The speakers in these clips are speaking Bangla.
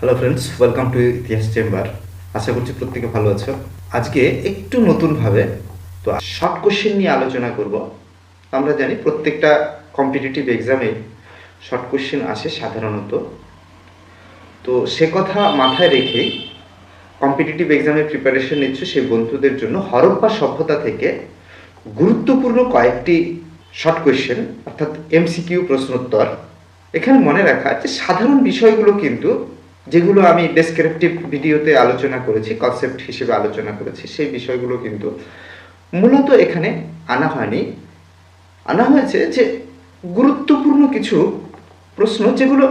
হ্যালো ফ্রেন্ডস, ওয়েলকাম টু ইতিহাস চেম্বার। আশা করছি প্রত্যেকে ভালো আছো। আজকে একটু নতুনভাবে তো শর্ট কোশ্চেন নিয়ে আলোচনা করব। আমরা জানি প্রত্যেকটা কম্পিটিটিভ এক্সামে শর্ট কোশ্চেন আসে সাধারণত। তো সে কথা মাথায় রেখেই কম্পিটিটিভ এক্সামের প্রিপারেশন নিচ্ছ সেই বন্ধুদের জন্য হরপ্পা সভ্যতা থেকে গুরুত্বপূর্ণ কয়েকটি শর্ট কোশ্চেন অর্থাৎ এমসিকিউ প্রশ্নোত্তর। এখানে মনে রাখা যে সাধারণ বিষয়গুলো কিন্তু যেগুলো আমি ডেসক্রিপটিভ ভিডিওতে আলোচনা করেছি, কনসেপ্ট হিসেবে আলোচনা করেছি, সেই বিষয়গুলো কিন্তু মূলত এখানে আনা হয়নি। আনা হয়েছে যে গুরুত্বপূর্ণ কিছু প্রশ্ন যেগুলো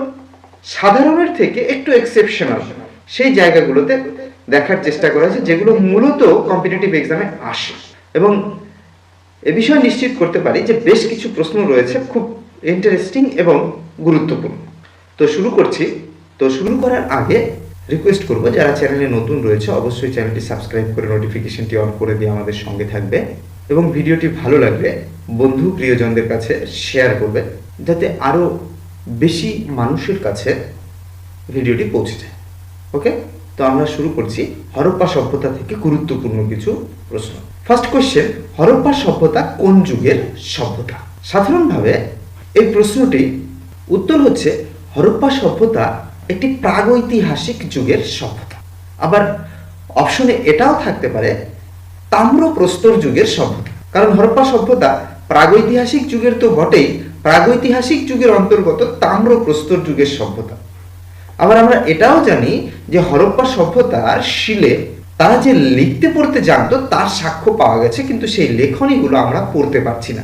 সাধারণের থেকে একটু এক্সেপশনাল, সেই জায়গাগুলোতে দেখার চেষ্টা করা হয়েছে যেগুলো মূলত কম্পিটিটিভ এক্সামে আসে। এবং এ বিষয়ে নিশ্চিত করতে পারি যে বেশ কিছু প্রশ্ন রয়েছে খুব ইন্টারেস্টিং এবং গুরুত্বপূর্ণ। তো শুরু করছি। তো শুরু করার আগে রিকোয়েস্ট করব, যারা চ্যানেলে নতুন রয়েছে অবশ্যই চ্যানেলটি সাবস্ক্রাইব করে নোটিফিকেশনটি অন করে দিয়ে আমাদের সঙ্গে থাকবে এবং ভিডিওটি ভালো লাগলে বন্ধু প্রিয়জনদের কাছে শেয়ার করবে যাতে আরও বেশি মানুষের কাছে ভিডিওটি পৌঁছে যায়। ওকে, তো আমরা শুরু করছি হরপ্পা সভ্যতা থেকে গুরুত্বপূর্ণ কিছু প্রশ্ন। ফার্স্ট কোশ্চেন, হরপ্পা সভ্যতা কোন যুগের সভ্যতা? সাধারণভাবে এই প্রশ্নটি উত্তর হচ্ছে হরপ্পা সভ্যতা একটি প্রাগৈতিহাসিক যুগের সভ্যতা। আবার অপশনে এটাও থাকতে পারে তাম্রপ্রস্তর যুগের সভ্যতা, কারণ হরপ্পা সভ্যতা প্রাগৈতিহাসিক যুগের তো বটেই, প্রাগৈতিহাসিক যুগের অন্তর্গত তাম্রপ্রস্তর যুগের সভ্যতা। আবার আমরা এটাও জানি যে হরপ্পা সভ্যতার শিলে তারা যে লিখতে পড়তে জানতো তার সাক্ষ্য পাওয়া গেছে, কিন্তু সেই লেখনীগুলো আমরা পড়তে পারছি না।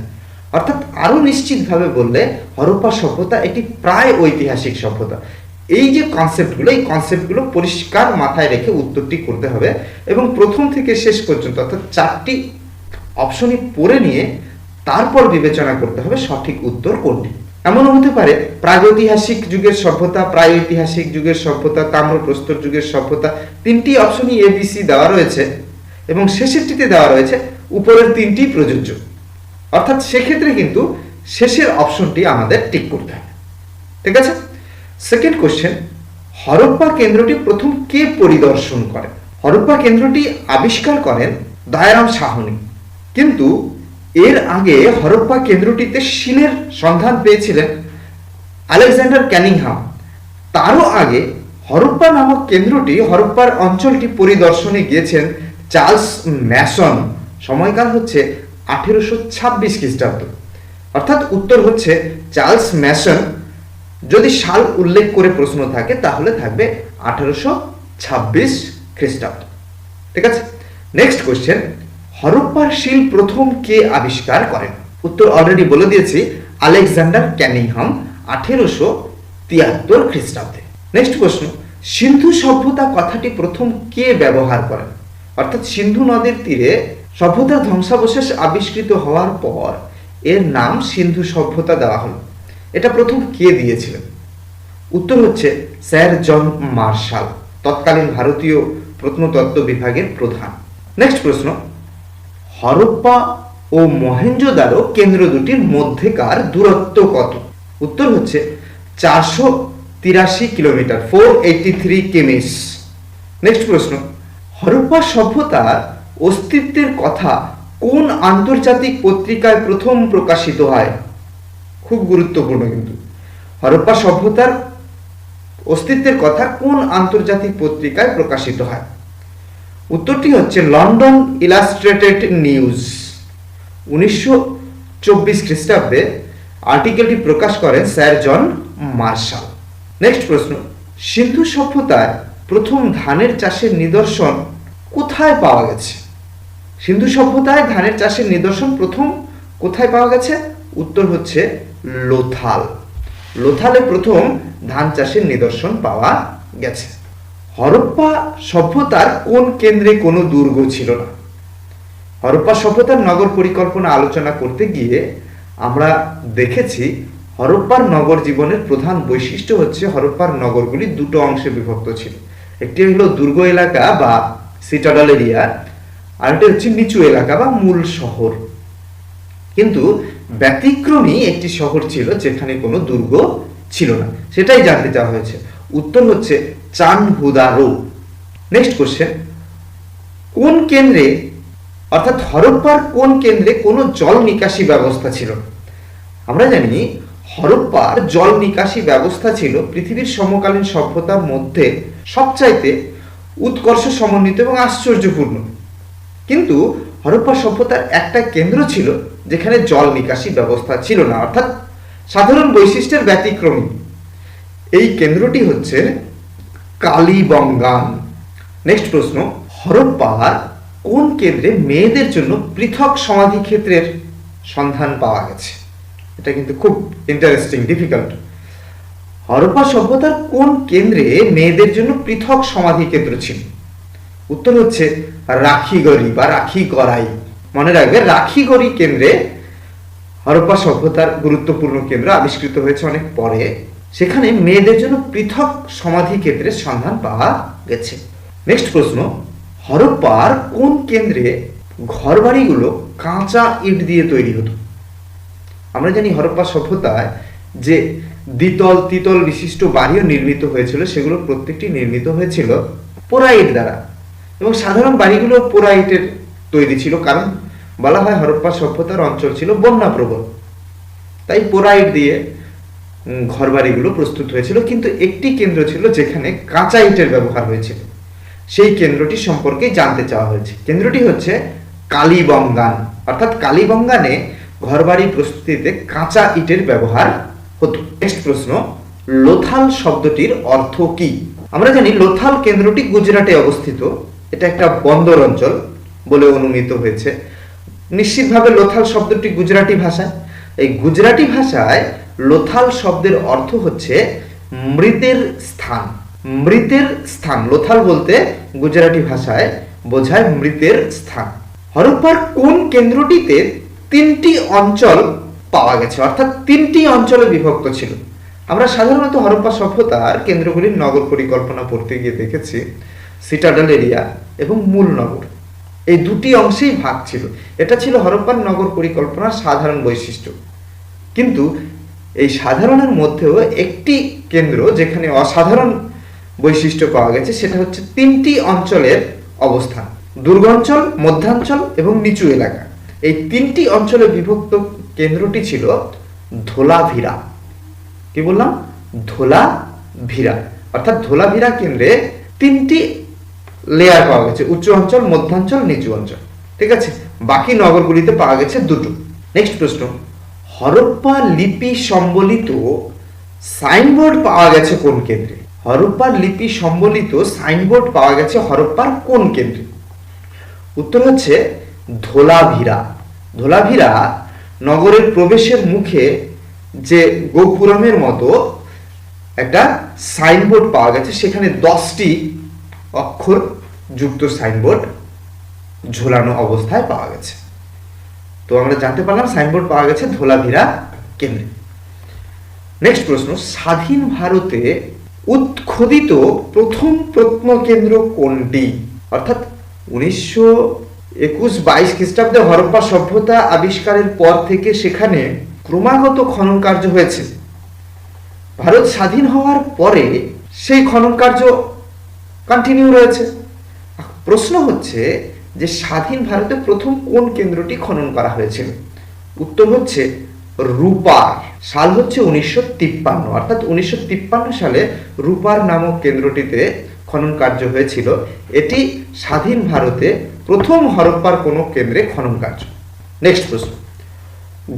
অর্থাৎ আরো নিশ্চিতভাবে বললে হরপ্পা সভ্যতা একটি প্রায় ঐতিহাসিক সভ্যতা। এই যে কনসেপ্টগুলো, এই কনসেপ্টগুলো পরিষ্কার মাথায় রেখে উত্তরটি করতে হবে এবং প্রথম থেকে শেষ পর্যন্ত অর্থাৎ 4টি অপশনই পড়ে নিয়ে তারপর বিবেচনা করতে হবে সঠিক উত্তর কোনটি। এমনও হতে পারে প্রাগৈতিহাসিক যুগের সভ্যতা, প্রাগৈতিহাসিক যুগের সভ্যতা, তাম্রপ্রস্তর যুগের সভ্যতা, 3টি অপশনই ABC দেওয়া রয়েছে এবং শেষেরটিতে দেওয়া রয়েছে উপরের 3টি প্রযোজ্য। অর্থাৎ সেক্ষেত্রে কিন্তু শেষের অপশনটি আমাদের টিক করতে হবে। ঠিক আছে। সেকেন্ড কোশ্চেন, হরপ্পা কেন্দ্রটি প্রথম কে পরিদর্শন করেন? হরপ্পা কেন্দ্রটি আবিষ্কার করেন দয়ারাম সাহনি, কিন্তু এর আগে হরপ্পা কেন্দ্রটিতে শিলের সন্ধান পেয়েছিলেন আলেকজান্ডার ক্যানিংহাম। তারও আগে হরপ্পা নামক কেন্দ্রটি, হরপ্পার অঞ্চলটি পরিদর্শনে গিয়েছেন চার্লস ম্যাসন। সময়কাল হচ্ছে 1826 খ্রিস্টাব্দ। অর্থাৎ উত্তর হচ্ছে চার্লস ম্যাসন। যদি সাল উল্লেখ করে প্রশ্ন থাকে তাহলে থাকবে 1826 খ্রিস্টাব্দ। ঠিক আছে। নেক্সট কোশ্চেন, হরপ্পার শিল প্রথম কে আবিষ্কার করেন? উত্তর অলরেডি বলে দিয়েছি, আলেকজান্ডার ক্যানিংহাম 1873 খ্রিস্টাব্দে। নেক্সট প্রশ্ন, সিন্ধু সভ্যতা কথাটি প্রথম কে ব্যবহার করেন? অর্থাৎ সিন্ধু নদের তীরে সভ্যতার ধ্বংসাবশেষ আবিষ্কৃত হওয়ার পর এর নাম সিন্ধু সভ্যতা দেওয়া হলো। এটা প্রথম কে দিয়েছিলেন? উত্তর হচ্ছে স্যার জন মার্শাল, তৎকালীন ভারতীয় প্রত্নতত্ত্ব বিভাগের প্রধান। নেক্সট প্রশ্ন, হরপ্পা ও মহেঞ্জোদারো কেন্দ্র দুটির মধ্যেকার দূরত্ব কত? উত্তর হচ্ছে 483 কিলোমিটার, 483 কিমিস। নেক্সট প্রশ্ন, হরপ্পা সভ্যতার অস্তিত্বের কথা কোন আন্তর্জাতিক পত্রিকায় প্রথম প্রকাশিত হয়? খুব গুরুত্বপূর্ণ কিন্তু। হরপ্পা সভ্যতার অস্তিত্বের কথা কোন আন্তর্জাতিক পত্রিকায় প্রকাশিত হয়? উত্তরটি হচ্ছে লন্ডন ইলাস্ট্রেটেড নিউজ। 1924 খ্রিস্টাব্দে আর্টিকেলটি প্রকাশ করেন স্যার জন মার্শাল। নেক্সট প্রশ্ন, সিন্ধু সভ্যতায় প্রথম ধানের চাষের নিদর্শন কোথায় পাওয়া গেছে? সিন্ধু সভ্যতায় ধানের চাষের নিদর্শন প্রথম কোথায় পাওয়া গেছে? উত্তর হচ্ছে লোথাল। লোথালে প্রথম ধান চাষের নিদর্শন পাওয়া গেছে। হরপ্পা সভ্যতার কোন কেন্দ্রে কোনো দুর্গ ছিল না? হরপ্পা সভ্যতার নগর পরিকল্পনা আলোচনা করতে গিয়ে আমরা দেখেছি হরপ্পার নগর জীবনের প্রধান বৈশিষ্ট্য হচ্ছে হরপ্পার নগরগুলি দুটো অংশে বিভক্ত ছিল। একটি হলো দুর্গ এলাকা বা সিটাডেল এরিয়া, আর একটা হচ্ছে নিচু এলাকা বা মূল শহর। কিন্তু ব্যতিক্রমী একটি শহর ছিল যেখানে কোনো দুর্গ ছিল না, সেটাই জানতে চাওয়া হয়েছে। উত্তর হচ্ছে চানহুদারো। নেক্সট কোশ্চেন, কোন কেন্দ্রে অর্থাৎ হরপ্পার কোন কেন্দ্রে কোনো জল নিকাশি ব্যবস্থা ছিল? আমরা জানি হরপ্পার জল নিকাশি ব্যবস্থা ছিল পৃথিবীর সমকালীন সভ্যতার মধ্যে সবচাইতে উৎকর্ষ সমন্বিত এবং আশ্চর্যপূর্ণ। কিন্তু হরপ্পা সভ্যতার একটা কেন্দ্র ছিল যেখানে জল নিকাশি ব্যবস্থা ছিল না, অর্থাৎ সাধারণ বৈশিষ্ট্যের ব্যতিক্রমী। এই কেন্দ্রটি হচ্ছে কালীবঙ্গান। নেক্সট প্রশ্ন, হরপ্পার কোন কেন্দ্রে মেয়েদের জন্য পৃথক সমাধি ক্ষেত্রের সন্ধান পাওয়া গেছে? এটা কিন্তু খুব ইন্টারেস্টিং, ডিফিকাল্ট। হরপ্পা সভ্যতার কোন কেন্দ্রে মেয়েদের জন্য পৃথক সমাধি কেন্দ্র ছিল? উত্তর হচ্ছে রাখিগড়ি বা রাখিগড়াই। মনে রাখবে, রাখিগড়ি কেন্দ্রে হরপ্পা সভ্যতার গুরুত্বপূর্ণ কেন্দ্র আবিষ্কৃত হয়েছে অনেক পরে। সেখানে মেয়েদের জন্য পৃথক সমাধি কেন্দ্রের সন্ধান পাওয়া গেছে। নেক্সট প্রশ্ন, হরপ্পার কোন কেন্দ্রে ঘরবাড়িগুলো কাঁচা ইট দিয়ে তৈরি হতো? আমরা জানি হরপ্পা সভ্যতায় যে দ্বিতল তিতল বিশিষ্ট বাড়িও নির্মিত হয়েছিল, সেগুলো প্রত্যেকটি নির্মিত হয়েছিল পোড়া ইট দ্বারা, এবং সাধারণ বাড়িগুলো পোড়া ইটের তৈরি ছিল, কারণ বলা হয় হরপ্পা সভ্যতার অঞ্চল ছিল বন্যা প্রবণ, তাই পোড়া ইট দিয়ে ঘরবাড়িগুলো প্রস্তুত হয়েছিল। কিন্তু একটি কেন্দ্র ছিল যেখানে কাঁচা ইটের ব্যবহার হয়েছিল, সেই কেন্দ্রটি সম্পর্কে জানতে চাওয়া হয়েছে। কেন্দ্রটি হচ্ছে কালীবঙ্গান, অর্থাৎ কালীবঙ্গানে ঘরবাড়ি প্রস্তুতিতে কাঁচা ইটের ব্যবহার হতো। নেক্সট প্রশ্ন, লোথাল শব্দটির অর্থ কি? আমরা জানি লোথাল কেন্দ্রটি গুজরাটে অবস্থিত। এটা একটা বন্দর অঞ্চল বলে অনুমিত হয়েছে। নিশ্চিতভাবে লোথাল শব্দটি গুজরাটি ভাষায়। এই গুজরাটি ভাষায় লোথাল শব্দের অর্থ হচ্ছে মৃতের স্থান। মৃতের স্থান লোথাল বলতে গুজরাটি ভাষায় বোঝায় মৃতের স্থান। হরপ্পার কোন কেন্দ্রটিতে তিনটি অঞ্চল পাওয়া গেছে, অর্থাৎ তিনটি অঞ্চলে বিভক্ত ছিল? আমরা সাধারণত হরপ্পা সভ্যতার কেন্দ্রগুলির নগর পরিকল্পনা পড়তে গিয়ে দেখেছি সিটাডেল এরিয়া এবং মূল নগর, এই দুটি অংশেই ভাগ ছিল। এটা ছিল হরপ্পার নগর পরিকল্পনার সাধারণ বৈশিষ্ট্য। কিন্তু এই সাধারণের মধ্যেও একটি কেন্দ্র যেখানে অসাধারণ বৈশিষ্ট্য পাওয়া গেছে, সেটা হচ্ছে তিনটি অঞ্চলের অবস্থান: দুর্গাঞ্চল, মধ্যাঞ্চল এবং নিচু এলাকা। এই তিনটি অঞ্চলে বিভক্ত কেন্দ্রটি ছিল ধোলাভিরা। কি বললাম? ধোলাভিরা। অর্থাৎ ধোলাভিরা কেন্দ্রে তিনটি লেয়ার পাওয়া গেছে: উচ্চ অঞ্চল, মধ্যাঞ্চল, নিচু অঞ্চল। ঠিক আছে, বাকি নগরগুলিতে পাওয়া গেছে দুটো। নেক্সট প্রশ্ন, হরপ্পা লিপি সম্বলিত সাইনবোর্ড পাওয়া গেছে কোন কেন্দ্রে? হরপ্পার লিপি সম্বলিত সাইনবোর্ড পাওয়া গেছে হরপ্পার কোন কেন্দ্রে? উত্তর হচ্ছে ধোলাভিরা। ধোলাভিরা নগরের প্রবেশের মুখে যে গোপুরমের মতো একটা সাইনবোর্ড পাওয়া গেছে, সেখানে 10টি অক্ষর যুক্ত সাইনবোর্ড ঝোলানো অবস্থায় পাওয়া গেছে। তো আমরা জানতে পারলাম সাইনবোর্ড পাওয়া গেছে ধোলাভিরা কেন্দ্রে। নেক্সট প্রশ্ন, স্বাধীন ভারতে উৎখোদিত প্রথম প্রত্নকেন্দ্র কোনটি? অর্থাৎ 1921-22 খ্রিস্টাব্দে হরপ্পা সভ্যতা আবিষ্কারের পর থেকে সেখানে ক্রমাগত খনন কার্য হয়েছে। ভারত স্বাধীন হওয়ার পরে সেই খনন কার্য কন্টিনিউ রয়েছে। প্রশ্ন হচ্ছে যে স্বাধীন ভারতে প্রথম কোন কেন্দ্রটি খনন করা হয়েছিল? উত্তর হচ্ছে রূপার। সাল হচ্ছে 1953, অর্থাৎ 1953 সালে রূপার নামক কেন্দ্রটিতে খনন কার্য হয়েছিল। এটি স্বাধীন ভারতে প্রথম হরপ্পার কোনো কেন্দ্রে খনন কার্য। নেক্সট প্রশ্ন,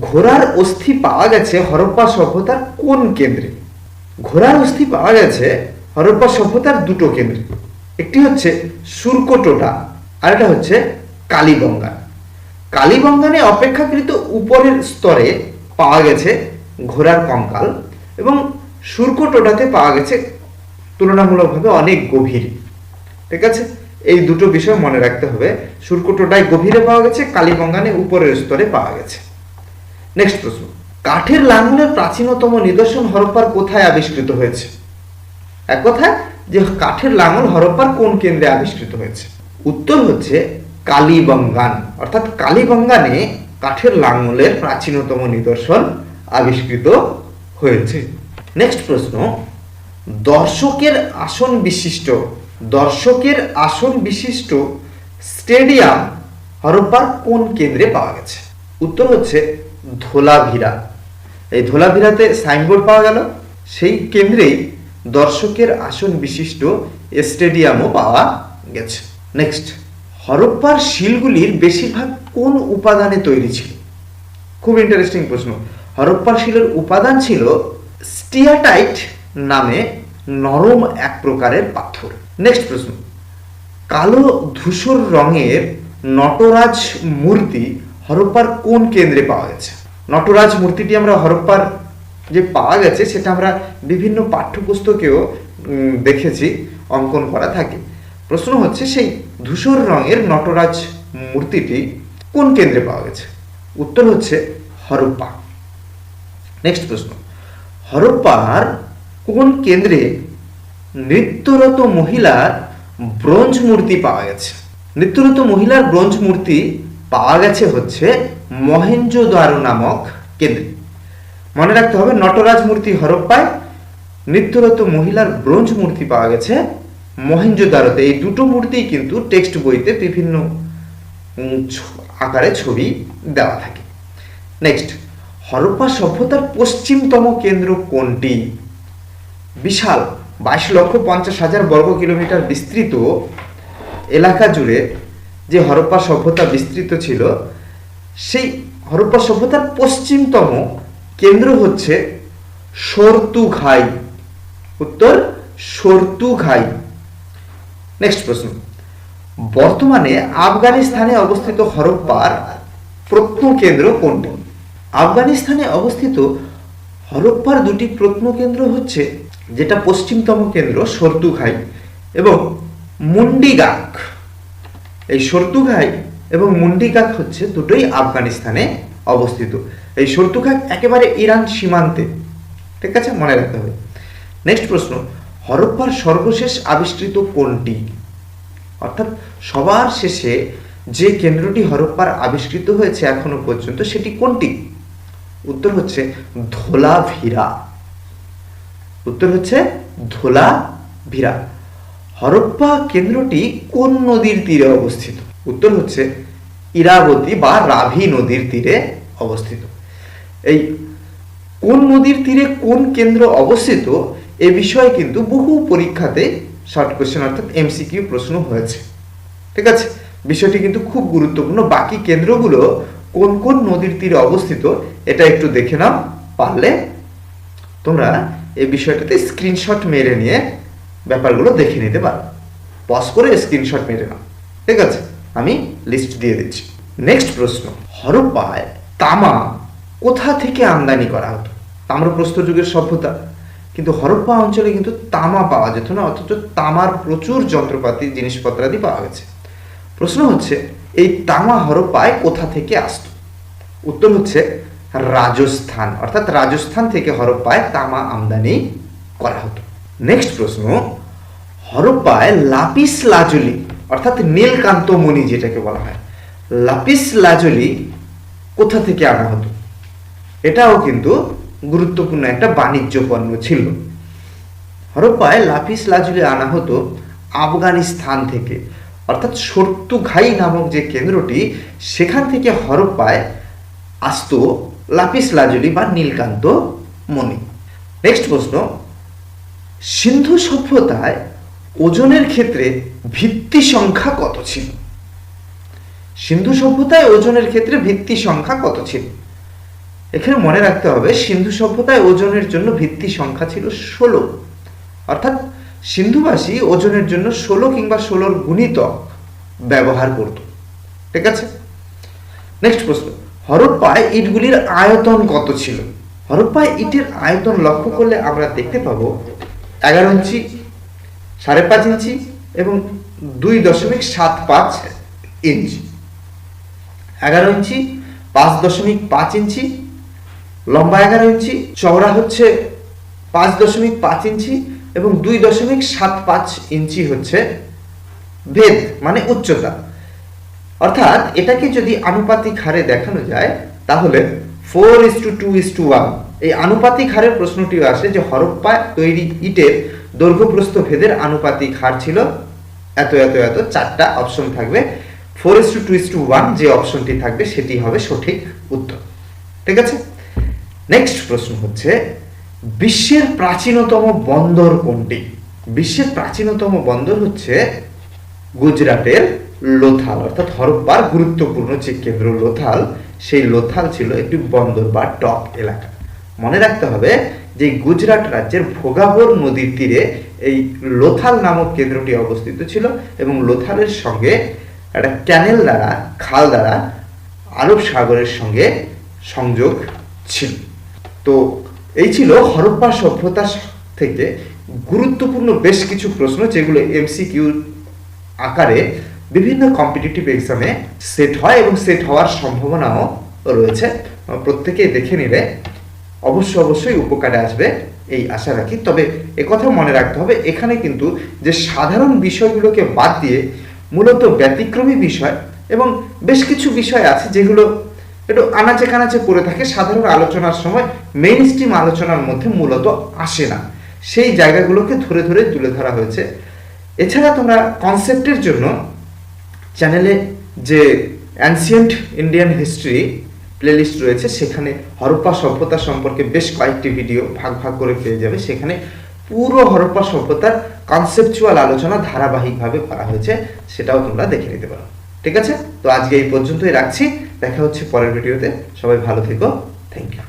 ঘোড়ার অস্থি পাওয়া গেছে হরপ্পা সভ্যতার কোন কেন্দ্রে? ঘোড়ার অস্থি পাওয়া গেছে হরপ্পা সভ্যতার দুটো কেন্দ্রে। একটি হচ্ছে সুরকোটোটা, আর এটা হচ্ছে কালীবঙ্গান। কালীবঙ্গানে অপেক্ষাকৃত উপরের স্তরে পাওয়া গেছে ঘোড়ার কঙ্কাল, এবং সুরকোটোটাতে পাওয়া গেছে তুলনামূলকভাবে অনেক গভীর। ঠিক আছে, এই দুটো বিষয় মনে রাখতে হবে। সুরকোটোটায় গভীরে পাওয়া গেছে, কালীবঙ্গানে উপরের স্তরে পাওয়া গেছে। নেক্সট প্রশ্ন, কাঠের লাঙলের প্রাচীনতম নিদর্শন হরপ্পার কোথায় আবিষ্কৃত হয়েছে? এক কথায় যে কাঠের লাঙল হরপ্পার কোন কেন্দ্রে আবিষ্কৃত হয়েছে? উত্তর হচ্ছে কালীবঙ্গান। অর্থাৎ কালীবঙ্গানে কাঠের লাঙলের প্রাচীনতম নিদর্শন আবিষ্কৃত হয়েছে। নেক্সট প্রশ্ন, দর্শকের আসন বিশিষ্ট স্টেডিয়াম হরপ্পার কোন কেন্দ্রে পাওয়া গেছে? উত্তর হচ্ছে ধোলাভিরা। এই ধোলাভিরাতে সাইনবোর্ড পাওয়া গেল, সেই কেন্দ্রেই দর্শকের আসন বিশিষ্ট স্টেডিয়ামও পাওয়া গেছে। নেক্সট, হরপ্পার শিলগুলির বেশিরভাগ কোন উপাদানে তৈরি ছিল? খুব ইন্টারেস্টিং প্রশ্ন। হরপ্পার শিলের উপাদান ছিল স্টিয়াটাইট নামে নরম এক প্রকারের পাথর। নেক্সট প্রশ্ন, কালো ধূসর রঙের নটরাজ মূর্তি হরপ্পার কোন কেন্দ্রে পাওয়া গেছে? নটরাজ মূর্তিটি আমরা হরপ্পার যে পাওয়া গেছে সেটা আমরা বিভিন্ন পাঠ্যপুস্তকেও দেখেছি অঙ্কন করা থাকে। প্রশ্ন হচ্ছে সেই ধূসর রঙের নটরাজ মূর্তিটি কোন কেন্দ্রে পাওয়া গেছে? উত্তর হচ্ছে হরপ্পা। নেক্সট প্রশ্ন, হরপ্পার কোন কেন্দ্রে নৃত্যরত মহিলার ব্রোঞ্জ মূর্তি পাওয়া গেছে? নৃত্যরত মহিলার ব্রোঞ্জ মূর্তি পাওয়া গেছে হচ্ছে মহেঞ্জোদারো নামক কেন্দ্রে। মনে রাখতে হবে, নটরাজ মূর্তি হরপ্পায়, নৃত্যরত মহিলার ব্রোঞ্জ মূর্তি পাওয়া গেছে মহেঞ্জোদারোতে। এই দুটো মূর্তি কিন্তু টেক্সট বইতে বিভিন্ন আকারে ছবি দেওয়া থাকে। নেক্সট, হরপ্পা সভ্যতার পশ্চিমতম কেন্দ্র কোনটি? বিশাল 22,50,000 বর্গ কিলোমিটার বিস্তৃত এলাকা জুড়ে যে হরপ্পা সভ্যতা বিস্তৃত ছিল, সেই হরপ্পা সভ্যতার পশ্চিমতম কেন্দ্র হচ্ছে সর্তুঘাই। উত্তর সর্তুঘাই। নেক্সট প্রশ্ন, বর্তমানে আফগানিস্তানে অবস্থিত হরপ্পার প্রত্নকেন্দ্র কোনটি? আফগানিস্তানে অবস্থিত হরপ্পার দুটি প্রত্নকেন্দ্র হচ্ছে, যেটা পশ্চিমতম কেন্দ্র সর্তুঘাই এবং মুন্ডিগাক। এই সর্তুঘাই এবং মুন্ডিগাক হচ্ছে দুটোই আফগানিস্তানে অবস্থিত। এই সর্তুঘাই একেবারে ইরান সীমান্তে, ঠিক আছে, মনে রাখতে হবে। নেক্সট প্রশ্ন, হরপ্পার সর্বশেষ আবিষ্কৃত কোনটি? অর্থাৎ সবার শেষে যে কেন্দ্রটি হরপ্পার আবিষ্কৃত হয়েছে এখনো পর্যন্ত, সেটি কোনটি? উত্তর হচ্ছে ধোলাভিরা। উত্তর হচ্ছে ধোলাভিরা। হরপ্পা কেন্দ্রটি কোন নদীর তীরে অবস্থিত? উত্তর হচ্ছে ইরাবতী বা রাভি নদীর তীরে অবস্থিত। এই কোন নদীর তীরে কোন কেন্দ্র অবস্থিত এ বিষয়ে কিন্তু বহু পরীক্ষাতে শর্ট কোশ্চেন অর্থাৎ এমসিকিউ প্রশ্ন হয়েছে, ঠিক আছে। বিষয়টি কিন্তু খুব গুরুত্বপূর্ণ। বাকি কেন্দ্রগুলো কোন কোন নদীর তীরে অবস্থিত এটা একটু দেখে নাও, পারলে তোমরা এই বিষয়টাতে স্ক্রিনশট মেরে নিয়ে ব্যাপারগুলো দেখে নিতে পারো। পজ করে স্ক্রিনশট মেরে নাও, ঠিক আছে, আমি লিস্ট দিয়ে দিচ্ছি। নেক্সট প্রশ্ন, হরপ্পায় তামা কোথা থেকে আমদানি করা হতো? তাম্রপ্রস্তর যুগের সভ্যতা, কিন্তু হরপ্পা অঞ্চলে কিন্তু তামা পাওয়া যেত না, অথচ তামার প্রচুর যন্ত্রপাতি জিনিসপত্রাদি পাওয়া গেছে। প্রশ্ন হচ্ছে এই তামা হরপ্পায় কোথা থেকে আসতো? উত্তর হচ্ছে রাজস্থান, অর্থাৎ রাজস্থান থেকে হরপ্পায় তামা আমদানি করা হতো। নেক্সট প্রশ্ন, হরপ্পায় লাপিস লাজুলি অর্থাৎ নীলকান্ত মণি যেটাকে বলা হয়, লাপিস লাজুলি কোথা থেকে আনা হতো? এটাও কিন্তু গুরুত্বপূর্ণ একটা বাণিজ্য পণ্য ছিল। হরপ্পায় লাপিস লাজুলি আনা হতো আফগানিস্তান থেকে, অর্থাৎ সর্তুঘাই নামক যে কেন্দ্রটি, সেখান থেকে হরপ্পায় আসতো লাপিস লাজুলি বা নীলকান্ত মণি। নেক্সট প্রশ্ন, সিন্ধু সভ্যতায় ওজনের ক্ষেত্রে ভিত্তি সংখ্যা কত ছিল? সিন্ধু সভ্যতায় ওজনের ক্ষেত্রে ভিত্তি সংখ্যা কত ছিল? এখানে মনে রাখতে হবে, সিন্ধু সভ্যতায় ওজনের জন্য ভিত্তি সংখ্যা ছিল 16, অর্থাৎ সিন্ধুবাসী ওজনের জন্য 16 কিংবা 16 গুণিতক ব্যবহার করত, ঠিক আছে। নেক্সট প্রশ্ন, হরপ্পায় ইটগুলির আয়তন কত ছিল? হরপ্পায় ইটের আয়তন লক্ষ্য করলে আমরা দেখতে পাবো 11 ইঞ্চি, 5.5 ইঞ্চি এবং 2.75 ইঞ্চি। 11 ইঞ্চি, 5.5 ইঞ্চি, লম্বা 11 ইঞ্চি, চওড়া হচ্ছে 5.5 ইঞ্চি এবং 2.75 ইঞ্চি হচ্ছে ভেদ মানে উচ্চতা। অর্থাৎ এটাকে যদি আনুপাতিক হারে দেখানো যায় তাহলে 4:2:1 এই আনুপাতিক হারের প্রশ্নটিও আসে যে হরপ্পা তৈরি ইটের দৈর্ঘ্য প্রস্থ ভেদের আনুপাতিক হার ছিল এত এত এত, 4টা অপশন থাকবে, 4:2:1 যে অপশনটি থাকবে সেটি হবে সঠিক উত্তর। ঠিক আছে, নেক্সট প্রশ্ন হচ্ছে বিশ্বের প্রাচীনতম বন্দর কোনটি? বিশ্বের প্রাচীনতম বন্দর হচ্ছে গুজরাটের লোথাল, অর্থাৎ হরপ্পার গুরুত্বপূর্ণ যে কেন্দ্র লোথাল, সেই লোথাল ছিল একটি বন্দর বা ডক এলাকা। মনে রাখতে হবে যে গুজরাট রাজ্যের ভোগাবর নদীর তীরে এই লোথাল নামক কেন্দ্রটি অবস্থিত ছিল এবং লোথালের সঙ্গে একটা ক্যানেল দ্বারা, খাল দ্বারা আরব সাগরের সঙ্গে সংযোগ ছিল। তো এই ছিল হরপ্পা সভ্যতা থেকে গুরুত্বপূর্ণ বেশ কিছু প্রশ্ন, যেগুলো এমসিকিউ আকারে বিভিন্ন কম্পিটিটিভ এক্সামে সেট হয় এবং সেট হওয়ার সম্ভাবনাও রয়েছে। প্রত্যেকেই দেখে নিলে অবশ্যই উপকারে আসবে এই আশা রাখি। তবে একথা মনে রাখতে হবে, এখানে কিন্তু যে সাধারণ বিষয়গুলোকে বাদ দিয়ে মূলত ব্যতিক্রমী বিষয় এবং বেশ কিছু বিষয় আছে যেগুলো একটু আনাচে কানাচে পড়ে থাকে, সাধারণ আলোচনার সময় মেইন স্ট্রিম আলোচনার মধ্যে মূলত আসে না, সেই জায়গাগুলোকে ধরে ধরে তুলে ধরা হয়েছে। এছাড়া তোমরা কনসেপ্টের জন্য চ্যানেলে যে অ্যানসিয়েন্ট ইন্ডিয়ান হিস্ট্রি প্লেলিস্ট রয়েছে, সেখানে হরপ্পা সভ্যতা সম্পর্কে বেশ কয়েকটি ভিডিও ভাগ ভাগ করে পেয়ে যাবে। সেখানে পুরো হরপ্পা সভ্যতার কনসেপচুয়াল আলোচনা ধারাবাহিকভাবে করা হয়েছে, সেটাও তোমরা দেখে নিতে পারো। ঠিক আছে, তো আজকে এই পর্যন্তই রাখছি, দেখা হচ্ছে পরের ভিডিওতে। সবাই ভালো থেকো, থ্যাংক ইউ।